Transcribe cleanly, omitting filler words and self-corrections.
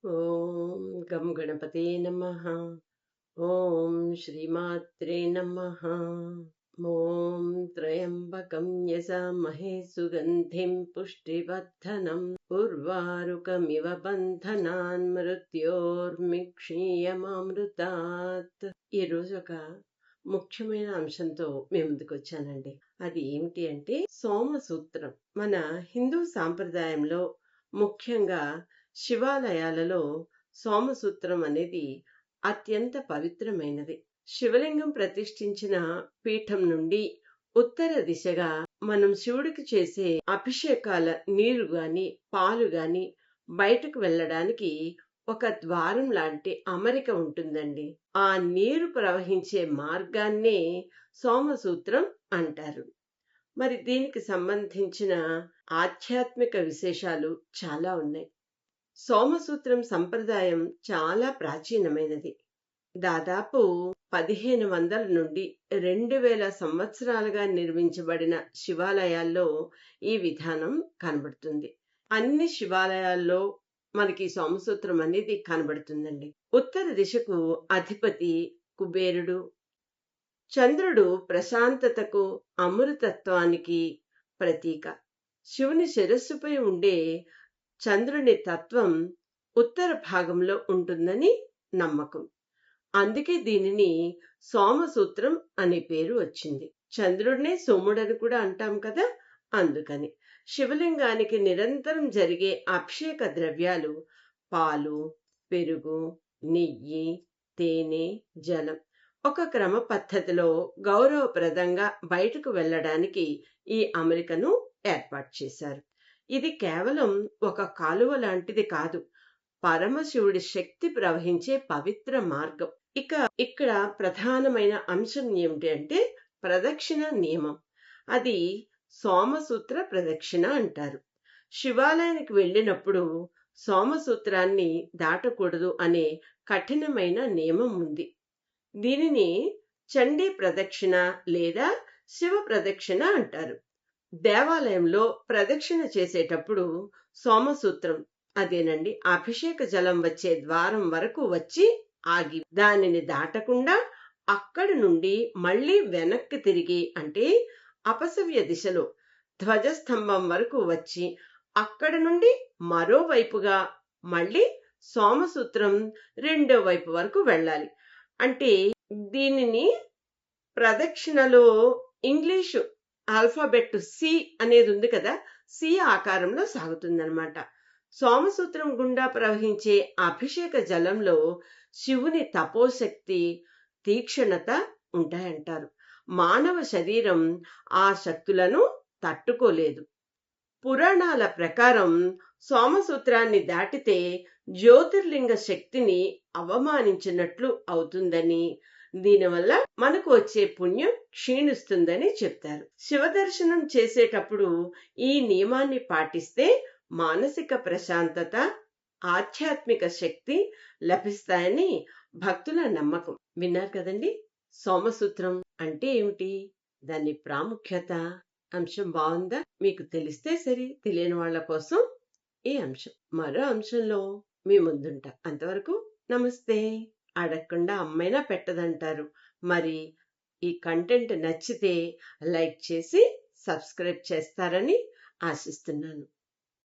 ఓం గం గణపతే నమః. ఓం శ్రీమాత్రే నమః. ఓం త్రయంబకం యజామహే సుగంధిం పుష్టివర్ధనం ఉర్వారుకమివ బంధనాన్ మృత్యోర్మిక్షీయమామృతాత్. ఈరోజు ఒక ముఖ్యమైన అంశంతో మీ ముందుకు వచ్చానండి. అది ఏమిటి అంటే సోమసూత్రం. మన హిందూ సాంప్రదాయంలో ముఖ్యంగా శివాలయాలలో సోమసూత్రం అనేది అత్యంత పవిత్రమైనది. శివలింగం ప్రతిష్ఠించిన పీఠం నుండి ఉత్తర దిశగా మనం శివుడికి చేసే అభిషేకాల నీరు గాని పాలు గాని బయటకు వెళ్ళడానికి ఒక ద్వారం లాంటి అమరిక ఉంటుందండి. ఆ నీరు ప్రవహించే మార్గాన్నే సోమసూత్రం అంటారు. మరి దీనికి సంబంధించిన ఆధ్యాత్మిక విశేషాలు చాలా ఉన్నాయి. సోమసూత్రం సంప్రదాయం చాలా ప్రాచీనమైనది. దాదాపు 1500 నుండి 2000 సంవత్సరాలుగా నిర్మించబడిన శివాలయాల్లో ఈ విధానం కనబడుతుంది. అన్ని శివాలయాల్లో మనకి సోమసూత్రం అనేది కనబడుతుందండి. ఉత్తర దిశకు అధిపతి కుబేరుడు. చంద్రుడు ప్రశాంతతకు అమృతత్వానికి ప్రతీక. శివుని శిరస్సుపై ఉండే చంద్రుని తత్వం ఉత్తర భాగంలో ఉంటుందని నమ్మకం. అందుకే దీనిని సోమసూత్రం అనే పేరు వచ్చింది. చంద్రుడినే సోముడని కూడా అంటాం కదా, అందుకని. శివలింగానికి నిరంతరం జరిగే అభిషేక ద్రవ్యాలు పాలు, పెరుగు, నెయ్యి, తేనె, జలం ఒక క్రమ పద్ధతిలో గౌరవప్రదంగా బయటకు వెళ్ళడానికి ఈ అమరికను ఏర్పాటు చేశారు. ఇది కేవలం ఒక కాలువ లాంటిది కాదు, పరమశివుడి శక్తి ప్రవహించే పవిత్ర మార్గం. ఇక్కడ ప్రధానమైన అంశం ఏమిటి అంటే ప్రదక్షిణ నియమం. అది సోమసూత్ర ప్రదక్షిణ అంటారు. శివాలయానికి వెళ్ళినప్పుడు సోమసూత్రాన్ని దాటకూడదు అనే కఠినమైన నియమం ఉంది. దీనిని చండీ ప్రదక్షిణ లేదా శివ ప్రదక్షిణ అంటారు. దేవాలయంలో ప్రదక్షిణ చేసేటప్పుడు సోమసూత్రం, అదేనండి అభిషేక జలం వచ్చే ద్వారం వరకు వచ్చి ఆగి దానిని దాటకుండా అక్కడి నుండి మళ్ళీ వెనక్కి తిరిగి అంటే అపసవ్య దిశలో ధ్వజస్తంభం వరకు వచ్చి అక్కడి నుండి మరోవైపుగా మళ్ళీ సోమసూత్రం రెండో వైపు వరకు వెళ్ళాలి. అంటే దీనిని ప్రదక్షిణలో ఇంగ్లీషు ఆల్ఫాబెట్ సి అనేది ఉంది కదా, సి ఆకారంలో సాగుతుందన్నమాట. సోమసూత్రం గుండా ప్రవహించే అభిషేక జలంలో శివుని తపోశక్తి, తీక్షణత ఉంటాయంటారు. మానవ శరీరం ఆ శక్తులను తట్టుకోలేదు. పురాణాల ప్రకారం సోమసూత్రాన్ని దాటితే జ్యోతిర్లింగ శక్తిని అవమానించినట్లు అవుతుందని, దీనివల్ల మనకు వచ్చే పుణ్యం క్షీణిస్తుందని చెప్తారు. శివదర్శనం చేసేటప్పుడు ఈ నియమాన్ని పాటిస్తే మానసిక ప్రశాంతత, ఆధ్యాత్మిక శక్తి లభిస్తాయని భక్తుల నమ్మకం. విన్నారు కదండి, సోమసూత్రం అంటే ఏమిటి, దాని ప్రాముఖ్యత. అంశం బాగుందా? మీకు తెలిస్తే సరి, తెలియని వాళ్ళ కోసం ఈ అంశం. మరో అంశంలో మీ ముందుంటా. అంతవరకు నమస్తే. అడగకుండా అమ్మైనా పెట్టదంటారు. మరి ఈ కంటెంట్ నచ్చితే లైక్ చేసి సబ్స్క్రైబ్ చేస్తారని ఆశిస్తున్నాను.